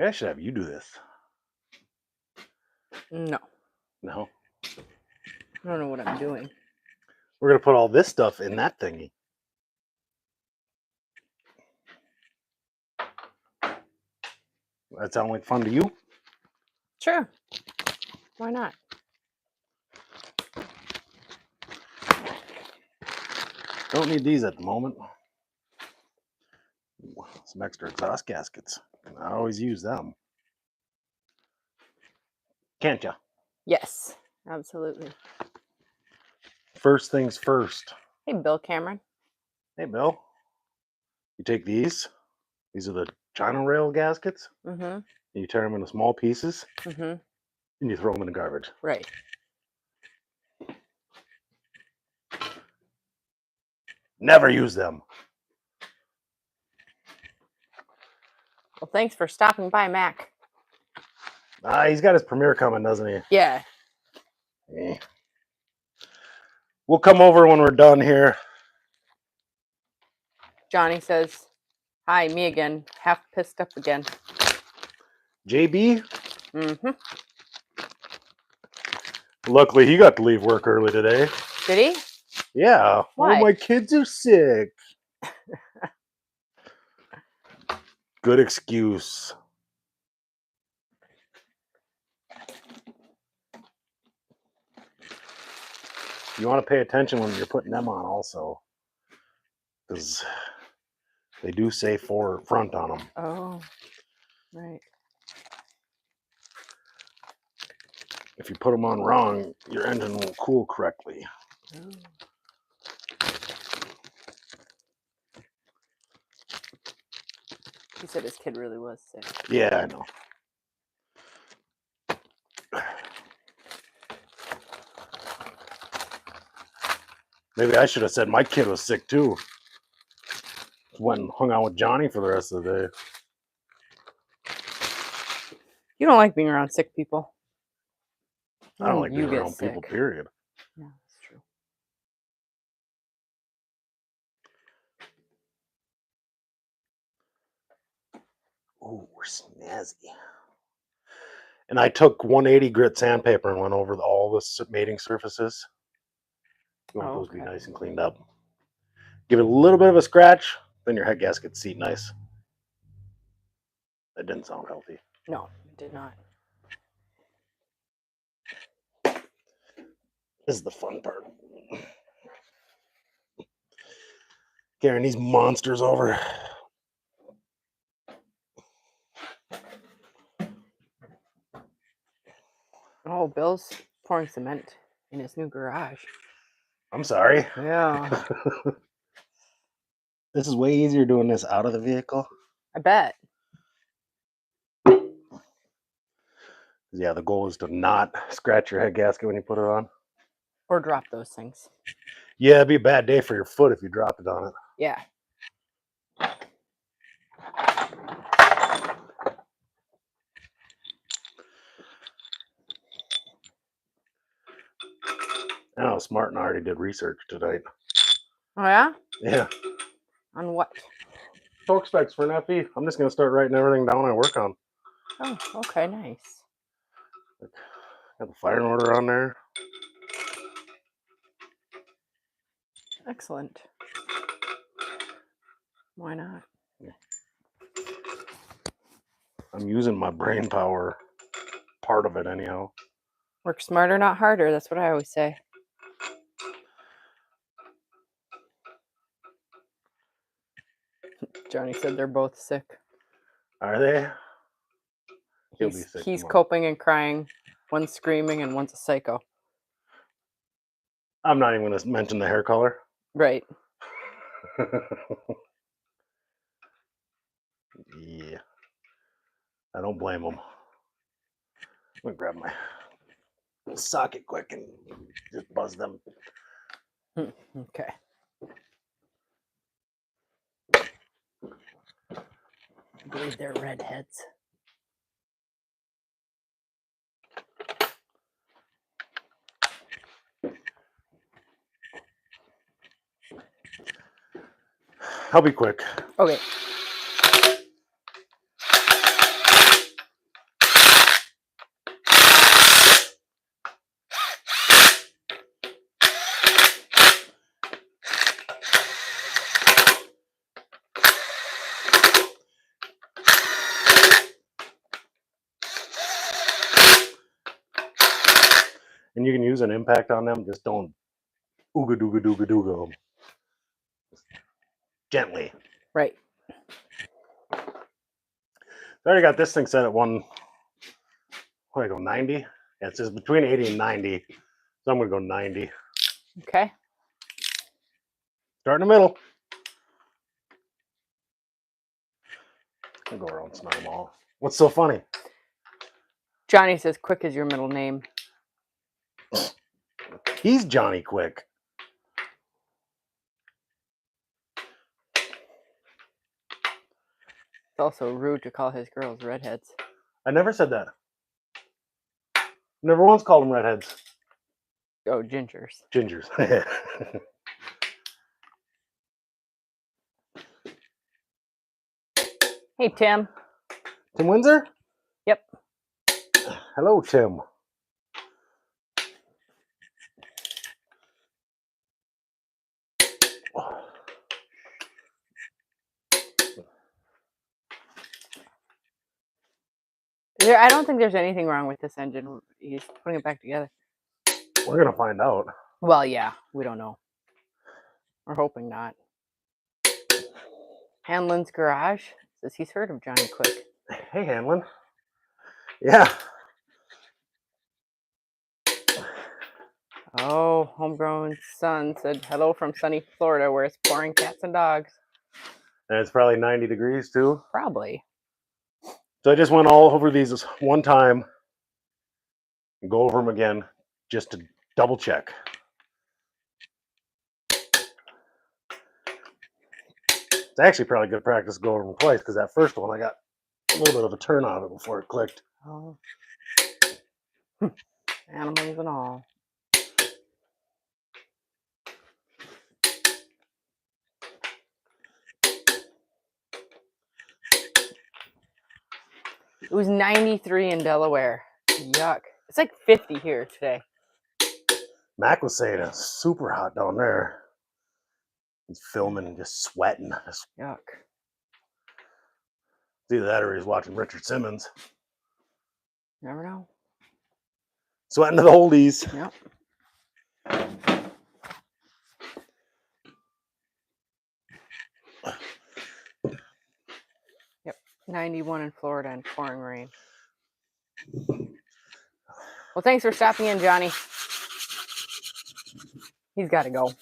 I should have you do this. No. No. I don't know what I'm doing. We're going to put all this stuff in that thingy. That sound like fun to you? Sure. Why not? Don't need these at the moment. Some extra exhaust gaskets. I always use them. Can't ya? Yes, absolutely. First things first. Hey, Bill Cameron. Hey, Bill. You take these. These are the China rail gaskets. Mm-hmm. You tear them into small pieces. Mm-hmm. And you throw them in the garbage. Right. Never use them. Well, thanks for stopping by, Mac. He's got his premiere coming, doesn't he? Yeah. We'll come over when we're done here. Johnny says, hi, me again. Half pissed up again. JB? Mm-hmm. Luckily, he got to leave work early today. Did he? Yeah. Why? Oh, my kids are sick. Good excuse. You want to pay attention when you're putting them on also. Because they do say front on them. Oh, right. If you put them on wrong, your engine won't cool correctly. Oh. He said his kid really was sick. Yeah, I know. Maybe I should have said my kid was sick too. Went and hung out with Johnny for the rest of the day. You don't like being around sick people. I don't like You being get around people, sick. period. Yeah, that's true. Ooh, we're snazzy. And I took 180 grit sandpaper and went over all the mating surfaces. You want those to be nice and cleaned up. Give it a little bit of a scratch, then your head gasket's seat nice. That didn't sound healthy. No, it did not. This is the fun part. Carrying these monsters over. Oh, Bill's pouring cement in his new garage. I'm sorry. Yeah. This is way easier doing this out of the vehicle. I bet. Yeah, the goal is to not scratch your head gasket when you put it on. Or drop those things. Yeah, it'd be a bad day for your foot if you dropped it on it. Yeah. I know, Smart and I already did research tonight. Oh, yeah? Yeah. On what? Torque specs for an FE. I'm just going to start writing everything down I work on. Oh, okay, nice. Got the firing order on there. Excellent. Why not? I'm using my brain power, part of it anyhow. Work smarter, not harder. That's what I always say. Johnny said they're both sick. Are they? He'll be sick He's tomorrow. coping and crying. One's screaming and one's a psycho. I'm not even going to mention the hair color. Right. Yeah. I don't blame him. I'm going to grab my socket quick and just buzz them. Okay. I believe they're redheads. I'll be quick. Okay. And you can use an impact on them. Just don't ooga dooga dooga dooga them. Gently. Right. I already got this thing set at what do I go, 90? Yeah, it says between 80 and 90. So I'm going to go 90. Okay. Start in the middle. I'll go around and smell them all. What's so funny? Johnny says Quick is your middle name. He's Johnny Quick. It's also rude to call his girls redheads. I never said that. Never once called them redheads. Oh, gingers. Gingers. Hey, Tim. Tim Windsor? Yep. Hello, Tim. I don't think there's anything wrong with this engine. He's putting it back together. We're going to find out. Well, yeah, we don't know. We're hoping not. Hanlon's Garage says he's heard of Johnny Quick. Hey, Hanlon. Yeah. Oh, homegrown son said hello from sunny Florida where it's pouring cats and dogs. And it's probably 90 degrees too. Probably. So I just went all over these one time and go over them again just to double check. It's actually probably good practice to go over them twice because that first one I got a little bit of a turn on it before it clicked. Oh. Animals and all. It was 93 in Delaware. Yuck. It's like 50 here today. Mac was saying it's super hot down there. He's filming and just sweating. Yuck. It's either that or he's watching Richard Simmons. Never know. Sweating to the oldies. Yep. Yep. 91 in Florida and pouring rain. Well, thanks for stopping in, Johnny. He's got to go.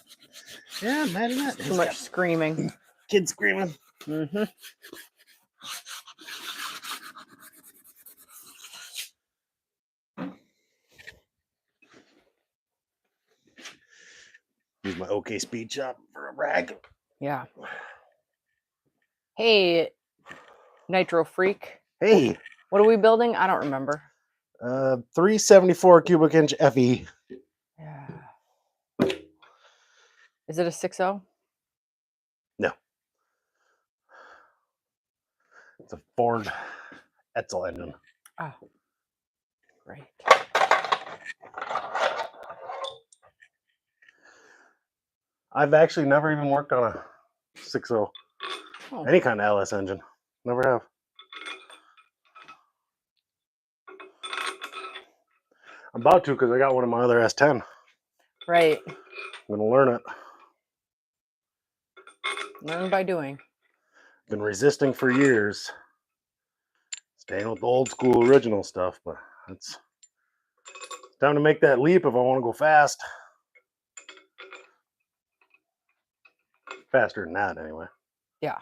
Yeah, imagine that. Too much screaming. Kids screaming. Mm-hmm. Use my OK Speed Shop for a rag. Yeah. Hey, Nitro Freak. Hey. What are we building? I don't remember. 374 cubic inch FE. Yeah. Is it a 6.0? No. It's a Ford Etzel engine. Oh, great. I've actually never even worked on a 6.0. Oh. Any kind of LS engine. Never have. I'm about to because I got one of my other S10. Right. I'm going to learn it. Learn by doing. Been resisting for years. Staying with the old school original stuff, but it's time to make that leap if I want to go fast. Faster than that, anyway. Yeah.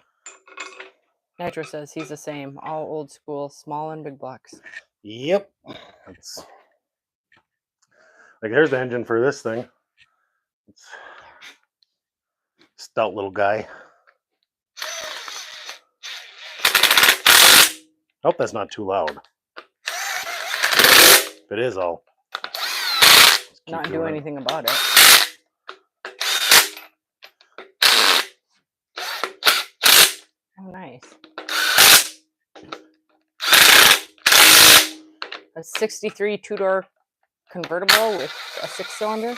Nitro says he's the same. All old school, small and big blocks. Yep. It's like there's the engine for this thing. It's stout little guy. Hope that's not too loud. If it is, I'll not do anything about it. Oh, nice. A 63 two-door convertible with a 6-cylinder.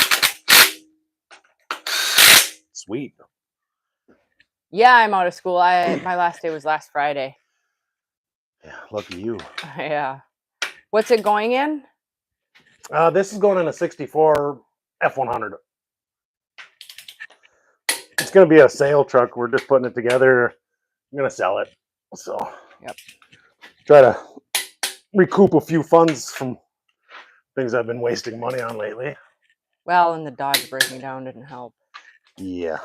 Sweet. Yeah, I'm out of school. My last day was last Friday. Yeah, lucky you. Yeah. What's it going in? This is going in a 64 F100. It's going to be a sale truck. We're just putting it together. I'm going to sell it. So, Yep. Try to recoup a few funds from things I've been wasting money on lately. Well, and the Dodge breaking down didn't help. Yeah.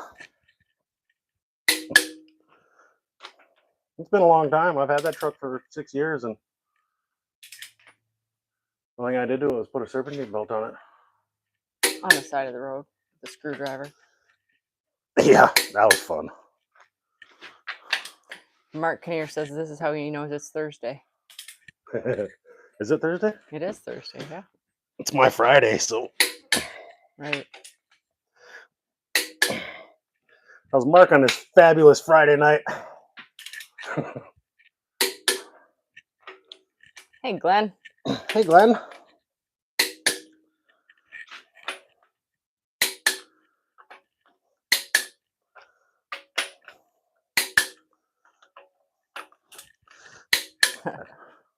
It's been a long time. I've had that truck for 6 years, and the only thing I did do was put a serpentine belt on it. On the side of the road, with the screwdriver. Yeah, that was fun. Mark Kinnear says this is how he knows it's Thursday. Is it Thursday? It is Thursday, yeah. It's my Friday, so. Right. How's Mark on this fabulous Friday night? Hey, Glenn. Hey, Glenn.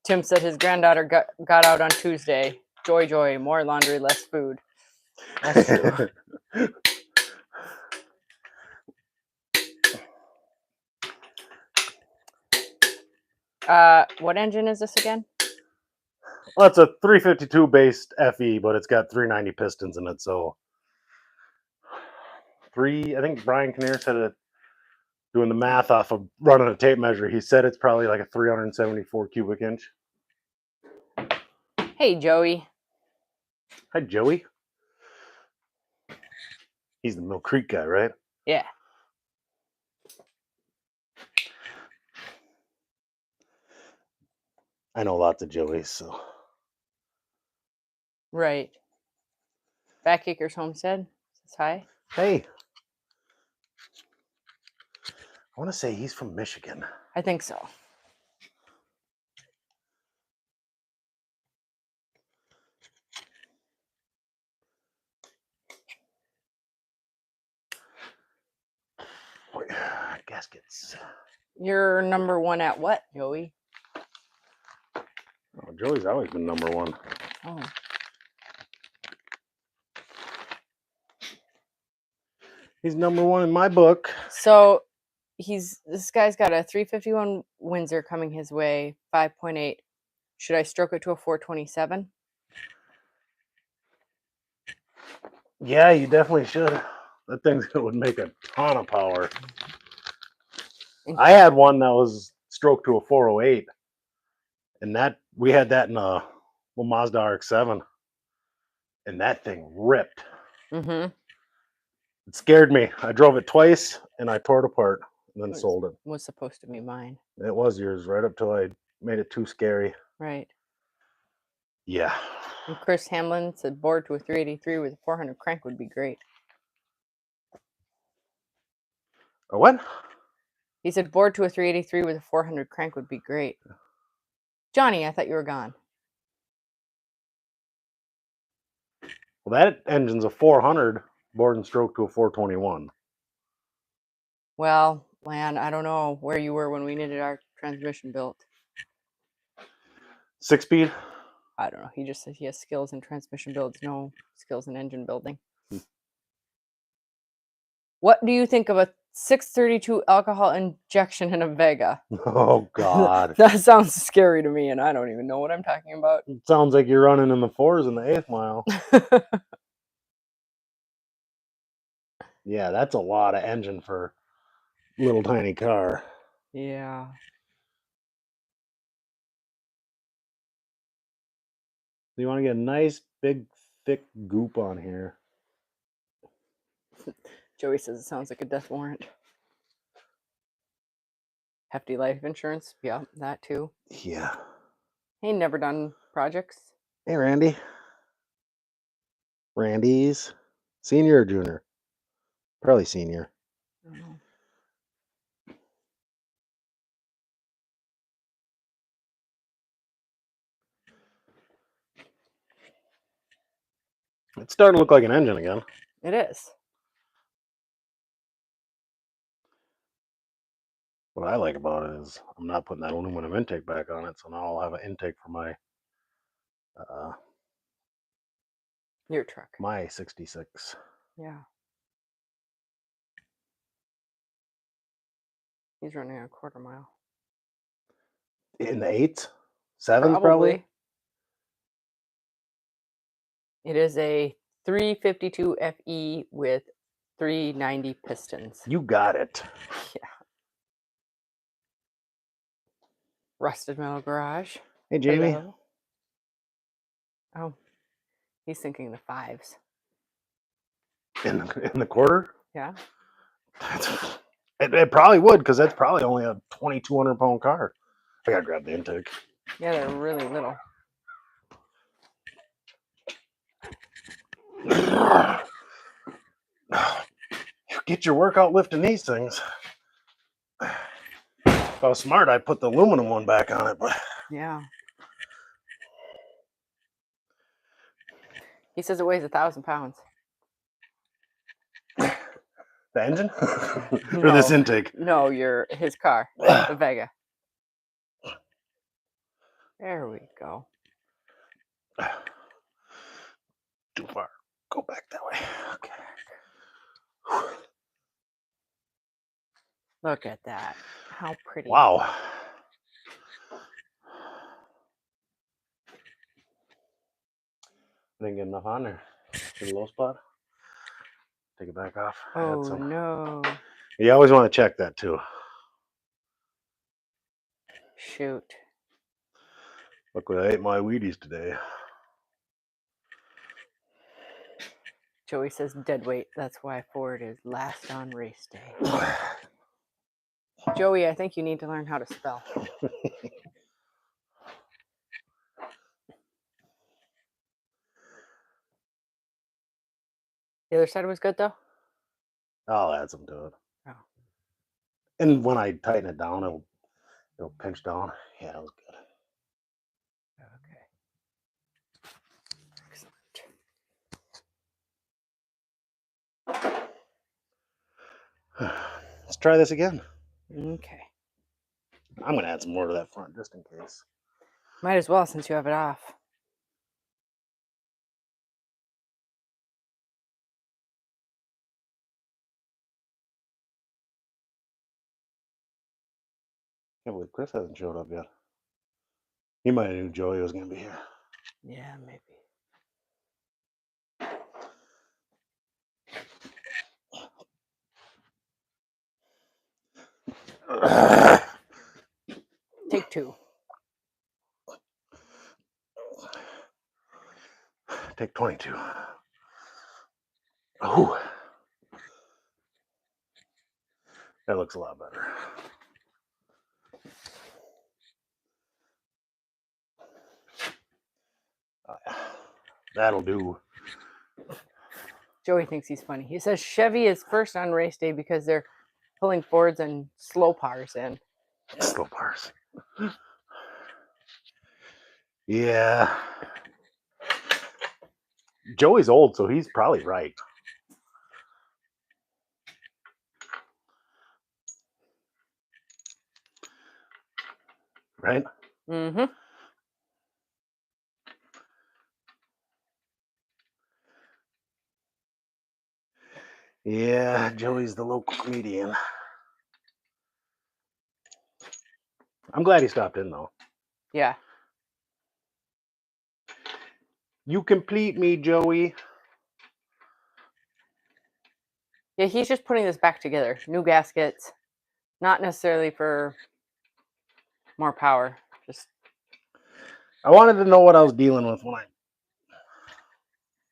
Tim said his granddaughter got out on Tuesday. Joy, joy, more laundry, less food. That's true. What engine is this again? Well, it's a 352 based FE, but it's got 390 pistons in it. So I think Brian Kinnear said it, doing the math off of running a tape measure, he said it's probably like a 374 cubic inch. Hey, Joey. Hi, Joey. He's the Mill Creek guy, right? Yeah. I know lots of Joeys, so. Right. Backacres Homestead says hi. Hey. I want to say he's from Michigan. I think so. Gaskets. You're number one at what, Joey? Oh, Joey's always been number one. Oh. He's number one in my book. So this guy's got a 351 Windsor coming his way, 5.8. Should I stroke it to a 427? Yeah, you definitely should. That thing would make a ton of power. I had one that was stroked to a 408, and that we had that in a little Mazda RX-7, and that thing ripped. Mm-hmm. It scared me. I drove it twice, and I tore it apart, and then sold it. Was supposed to be mine. It was yours right up till I made it too scary. Right. Yeah. And Chris Hamlin said bored to a 383 with a 400 crank would be great. A what? He said bored to a 383 with a 400 crank would be great. Johnny, I thought you were gone. Well, that engine's a 400 bored and stroked to a 421. Well, Lan, I don't know where you were when we needed our transmission built. 6-speed? I don't know. He just said he has skills in transmission builds, no skills in engine building. What do you think of a 632 alcohol injection in a Vega? Oh, God. That sounds scary to me, and I don't even know what I'm talking about. It sounds like you're running in the 4s in the 8th mile. Yeah, that's a lot of engine for a little tiny car. Yeah. You want to get a nice, big, thick goop on here. Joey says it sounds like a death warrant. Hefty life insurance. Yeah, that too. Yeah. He never done projects. Hey, Randy. Randy's senior or junior? Probably senior. I don't know. It's starting to look like an engine again. It is. What I like about it is I'm not putting that aluminum intake back on it, so now I'll have an intake for my Your truck. My 66. Yeah. He's running a quarter mile. In the 8s? 7s probably? It is a 352 FE with 390 pistons. You got it. Yeah. Rusted metal garage. Hey, Jamie. Hello. Oh, he's thinking the 5s. In the quarter? Yeah. It probably would, because that's probably only a 2,200 pound car. I gotta grab the intake. Yeah, they're really little. Get your workout lifting these things. If I was smart, I'd put the aluminum one back on it, but Yeah. He says it weighs 1,000 pounds. the engine? Or No. this intake? No, his car, the Vega. There we go. Too far. Go back that way. Okay. Look at that. How pretty. Wow. Didn't get enough on there. To the low spot. Take it back off. Oh, no. You always want to check that too. Shoot. Look what I ate my Wheaties today. Joey says dead weight. That's why Ford is last on race day. Joey, I think you need to learn how to spell. The other side was good, though? I'll add some to it. Oh. And when I tighten it down, it'll pinch down. Yeah, that was good. Okay. Excellent. Let's try this again. Okay. I'm going to add some more to that front just in case. Might as well since you have it off. Can't believe Chris hasn't showed up yet. He might have knew Joey was going to be here. Yeah, maybe. Take 2. Take 22. Oh, that looks a lot better. That'll do. Joey thinks he's funny. He says Chevy is first on race day because they're pulling Fords and slow pars in. Slow pars. Yeah. Joey's old, so he's probably right. Right? Mm-hmm. Yeah, Joey's the local comedian. I'm glad he stopped in, though. Yeah. You complete me, Joey. Yeah, he's just putting this back together. New gaskets. Not necessarily for more power. Just I wanted to know what I was dealing with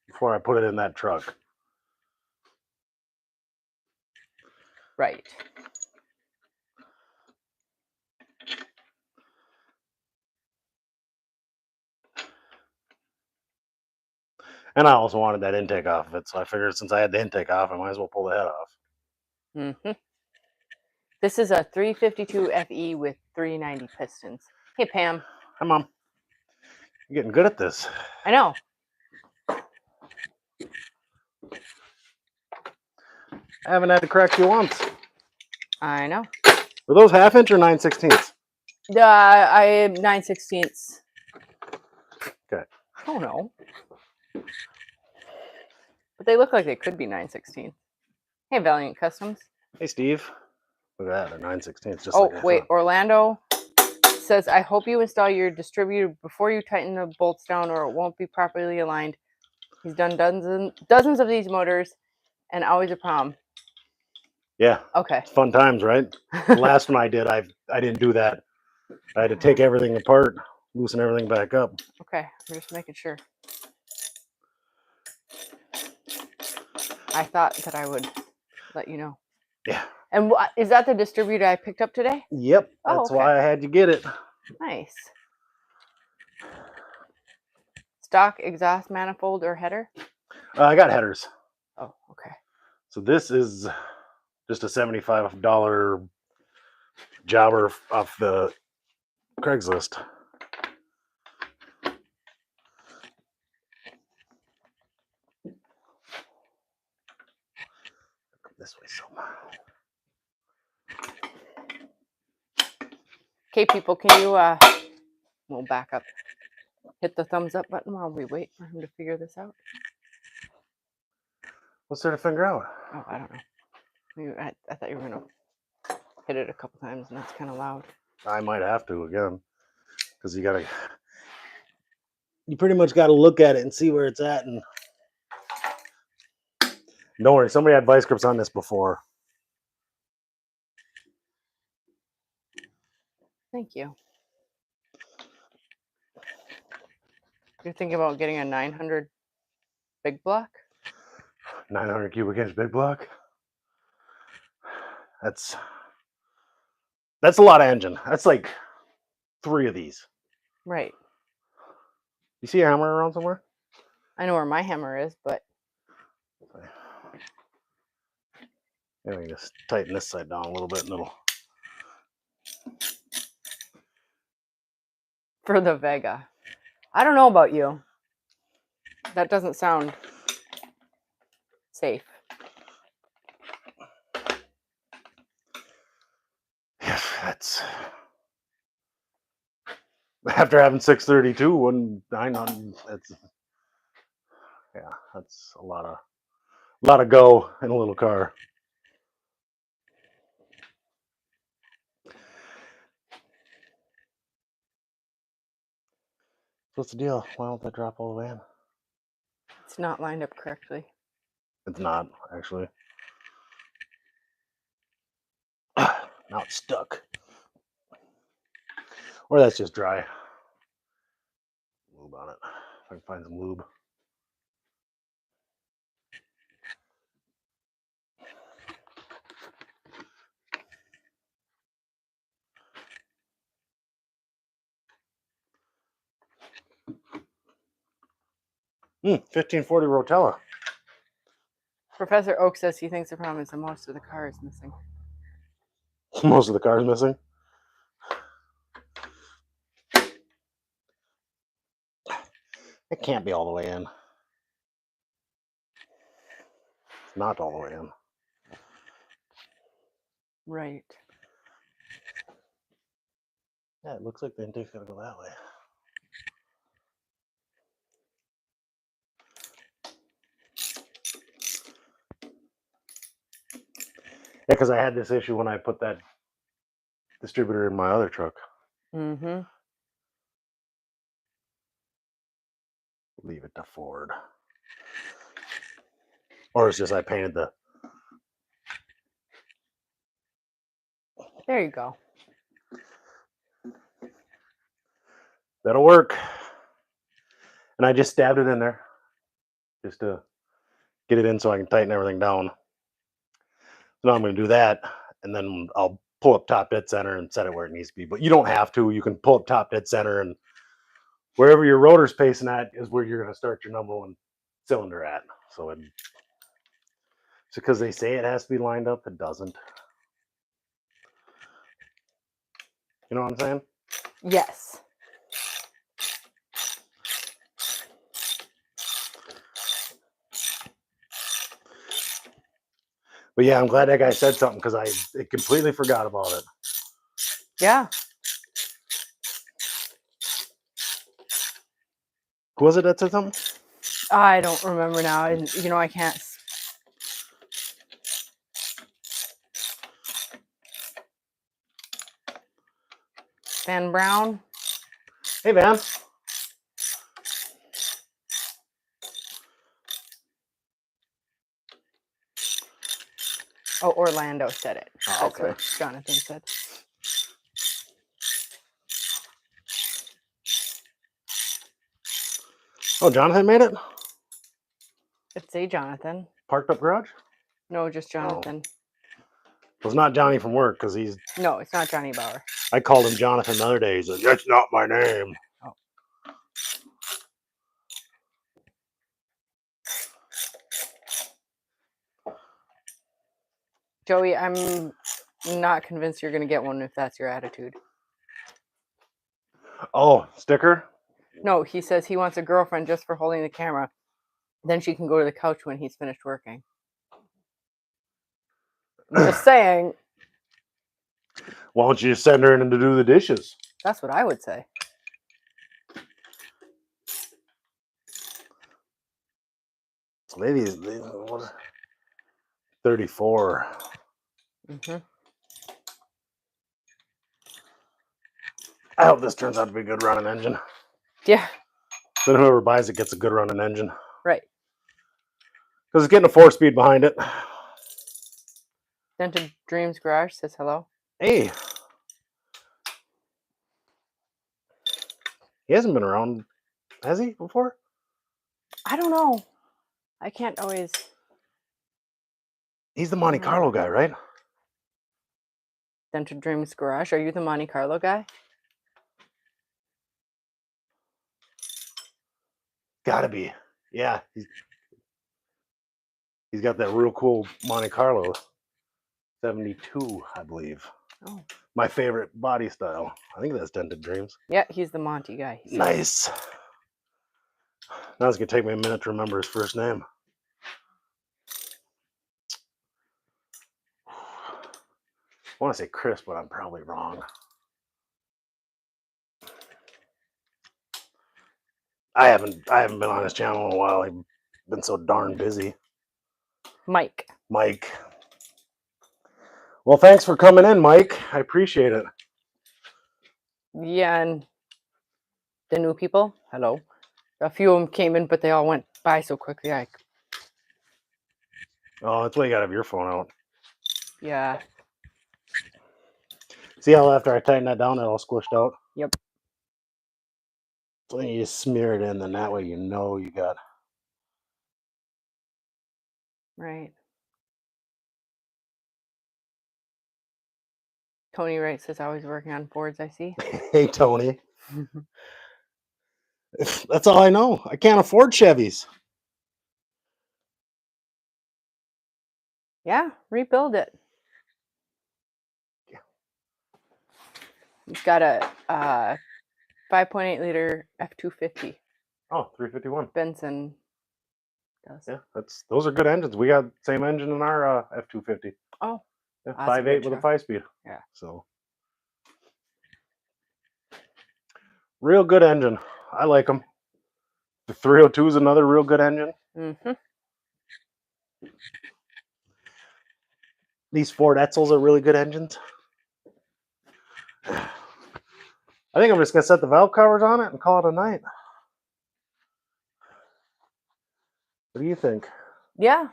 before I put it in that truck. right. And I also wanted that intake off of it, so I figured since I had the intake off, I might as well pull the head off. Mm-hmm. This is a 352 FE with 390 pistons. Hey, Pam. Hi, Mom. You're getting good at this. I know. I haven't had to correct you once. I know. Were those 1/2 inch or 9/16? I 9/16. Okay. I don't know. But they look like they could be 9/16. Hey, Valiant Customs. Hey, Steve. Look at that, they're 9/16. Just Oh, like I wait. thought. Orlando says, I hope you install your distributor before you tighten the bolts down or it won't be properly aligned. He's done dozens of these motors and always a problem. Yeah. Okay. It's fun times, right? The last one I did, I didn't do that. I had to take everything apart, loosen everything back up. Okay, I'm just making sure. I thought that I would let you know. Yeah. And is that the distributor I picked up today? Yep. Oh, That's okay. why I had to get it. Nice. Stock exhaust manifold or header? I got headers. Oh, okay. So this is just a $75 jobber off the Craigslist. This way somehow. Okay, people, can you we'll back up. Hit the thumbs up button while we wait for him to figure this out. What's there to figure out? Oh, I don't know. I thought you were gonna hit it a couple times, and that's kind of loud. I might have to again, because you pretty much got to look at it and see where it's at. And don't worry, somebody had vice grips on this before. Thank you. You're thinking about getting a 900 big block? 900 cubic inch big block. That's a lot of engine. That's like 3 of these. Right. You see a hammer around somewhere? I know where my hammer is, but Maybe we can just tighten this side down a little bit and it'll. for the Vega. I don't know about you. That doesn't sound safe. Yes, that's after having 632 and 900. That's a lot of go in a little car. What's the deal? Why don't they drop all the way in? It's not lined up correctly. It's not, actually. Now it's stuck. Or that's just dry. Lube on it. If I can find some lube. Hmm, 1540 Rotella. Professor Oak says he thinks the problem is that most of the car is missing. Most of the car's missing. It can't be all the way in. It's not all the way in. Right. Yeah, it looks like the intake's gotta go that way. Yeah, because I had this issue when I put that distributor in my other truck. Mm-hmm. Leave it to Ford. Or it's just I painted the. There you go. That'll work. And I just stabbed it in there. Just to get it in so I can tighten everything down. So now I'm going to do that. And then I'll pull up top dead center and set it where it needs to be. But you don't have to. You can pull up top dead center and wherever your rotor's pacing at is where you're going to start your number 1 cylinder at. So it's because they say it has to be lined up, it doesn't. You know what I'm saying? Yes. But yeah, I'm glad that guy said something because I completely forgot about it. Yeah. Who was it that said something? I don't remember now. And you know, I can't. Van Brown. Hey, Van. Oh, Orlando said it. Oh, That's okay. what Jonathan said. Oh, Jonathan made it? It'd say Jonathan. Parked up garage? No, just Jonathan. Well, it's not Johnny from work because he's. No, it's not Johnny Bauer. I called him Jonathan the other day. He's like, that's not my name. Oh. Joey, I'm not convinced you're going to get one if that's your attitude. Oh, sticker? No, he says he wants a girlfriend just for holding the camera. Then she can go to the couch when he's finished working. I'm just saying. Why don't you just send her in to do the dishes? That's what I would say. Maybe 34. Mm-hmm. I hope this turns out to be a good running engine. Yeah. Then whoever buys it gets a good running engine. Right. Because it's getting a 4-speed behind it. Dented Dreams Garage says hello. Hey. He hasn't been around, has he, before? I don't know. I can't always. He's the Monte Carlo guy, right? Dented Dreams Garage. Are you the Monte Carlo guy? Gotta be. Yeah. He's got that real cool Monte Carlo. 72, I believe. Oh. My favorite body style. I think that's Dented Dreams. Yeah, he's the Monty guy. Nice. Now it's going to take me a minute to remember his first name. I want to say Chris, but I'm probably wrong. I haven't been on his channel in a while. I've been so darn busy. Mike. Well, thanks for coming in, Mike. I appreciate it. Yeah, and the new people, hello. A few of them came in, but they all went by so quickly. Oh, that's why you got to have your phone out. Yeah. See how after I tighten that down, it all squished out? Yep. So then you just smear it in, then that way you know you got. Right. Tony Wright says always working on Fords, I see. Hey, Tony. That's all I know. I can't afford Chevys. Yeah, rebuild it. Yeah. He's got a 5.8 liter F250. Oh, 351. Benson does. Yeah, those are good engines. We got the same engine in our F250. Oh. Yeah, That's a 5.8 good with a truck. 5-speed. Yeah. So real good engine. I like them. The 302 is another real good engine. Mm-hmm. These Ford Etzels are really good engines. I think I'm just gonna set the valve covers on it and call it a night. What do you think? Yeah.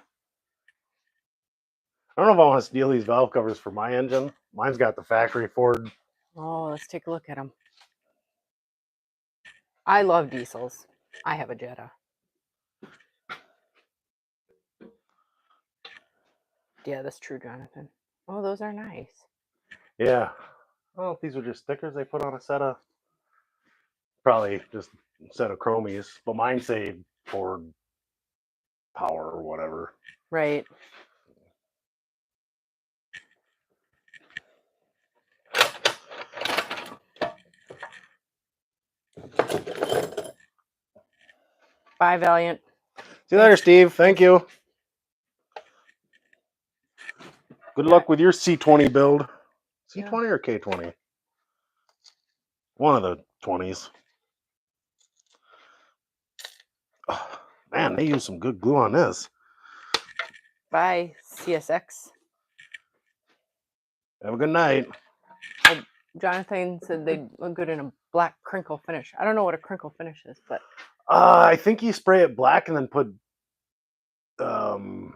I don't know if I want to steal these valve covers for my engine. Mine's got the factory Ford. Oh, let's take a look at them. I love diesels. I have a Jetta. Yeah, that's true, Jonathan. Oh, those are nice. Yeah. Well, these are just stickers they put on a set of. Probably just a set of chromies, but mine say Ford Power or whatever. Right. Bye, Valiant. See you later, Steve. Thank you. Good luck with your C20 build. C20 or K20? One of the 20s. Man, they use some good glue on this. Bye, CSX. Have a good night. Jonathan said they look good in a black crinkle finish. I don't know what a crinkle finish is, but I think you spray it black and then put saran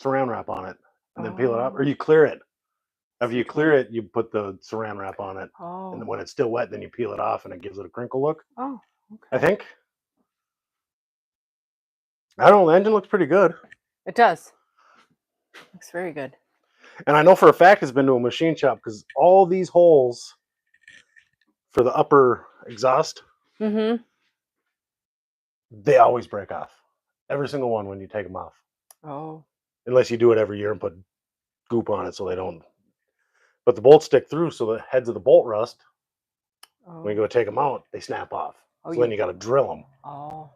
wrap on it and then peel it off, or you clear it. After you clear it, you put the saran wrap on it, and then when it's still wet, then you peel it off, and it gives it a crinkle look. Oh, okay. I think. I don't know. The engine looks pretty good. It does. Looks very good. And I know for a fact it's been to a machine shop because all these holes for the upper exhaust, Mm-hmm. they always break off. Every single one when you take them off. Oh. Unless you do it every year and put goop on it so they don't. But the bolts stick through, so the heads of the bolt rust. Oh. When you go take them out, they snap off. Oh, so then you got to drill them. Oh.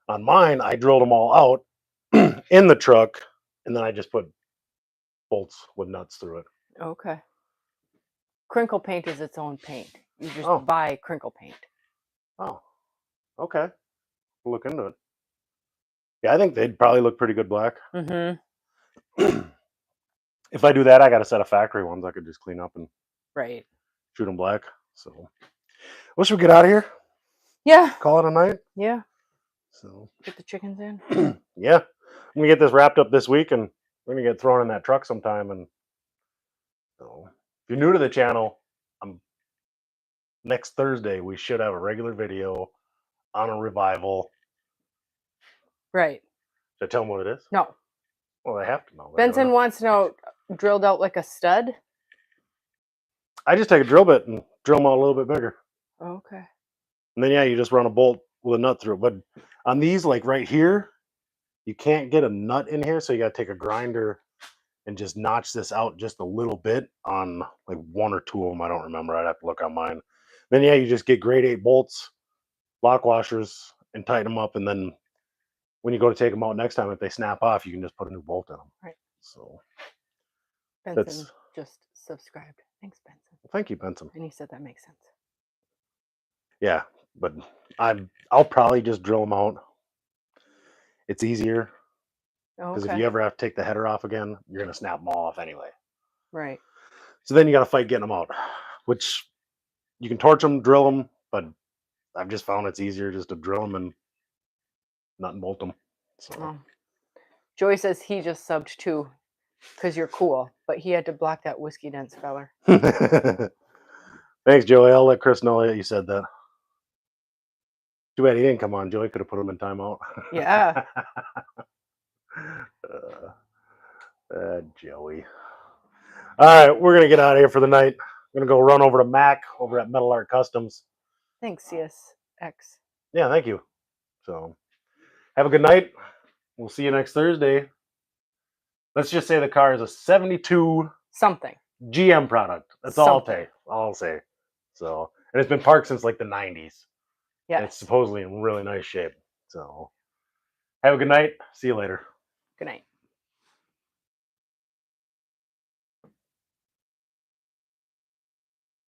On mine, I drilled them all out in the truck, and then I just put bolts with nuts through it. Okay. Crinkle paint is its own paint. You just buy crinkle paint. Oh, okay. We'll look into it. Yeah, I think they'd probably look pretty good black. Mm-hmm. If I do that, I got a set of factory ones I could just clean up and shoot them black. So, well, should we get out of here? Yeah. Call it a night? Yeah. So get the chickens in. Yeah. I'm gonna get this wrapped up this week, and we're gonna get thrown in that truck sometime. And so, if you're new to the channel, next Thursday we should have a regular video on a revival. Right. Should I tell them what it is? No. Well, they have to know. Benson wants to know, drilled out like a stud? I just take a drill bit and drill them out a little bit bigger. Okay. And then, yeah, you just run a bolt with a nut through it. But on these, like right here, you can't get a nut in here. So you got to take a grinder and just notch this out just a little bit on like one or two of them. I don't remember. I'd have to look on mine. Then, yeah, you just get grade 8 bolts, lock washers, and tighten them up. And then when you go to take them out next time, if they snap off, you can just put a new bolt in them. Right. So Benson just subscribed. Thanks, Benson. Well, thank you, Benson. And he said that makes sense. Yeah, but I'll probably just drill them out. It's easier because if you ever have to take the header off again, you're gonna snap them all off anyway. Right. So then you got to fight getting them out, which you can torch them, drill them, but I've just found it's easier just to drill them and nut and bolt them. So Joey says he just subbed too because you're cool, but he had to block that whiskey dense feller. Thanks, Joey. I'll let Chris know that you said that. Too bad he didn't come on. Joey could have put him in timeout. Yeah. Joey. All right, we're gonna get out of here for the night. I'm gonna go run over to Mac over at Metal Art Customs. Thanks, CSX. Yeah, thank you. So, have a good night. We'll see you next Thursday. Let's just say the car is a 72 something GM product. That's all I'll say. So, and it's been parked since like the 90s. Yeah. It's supposedly in really nice shape. So, have a good night. See you later. Good night.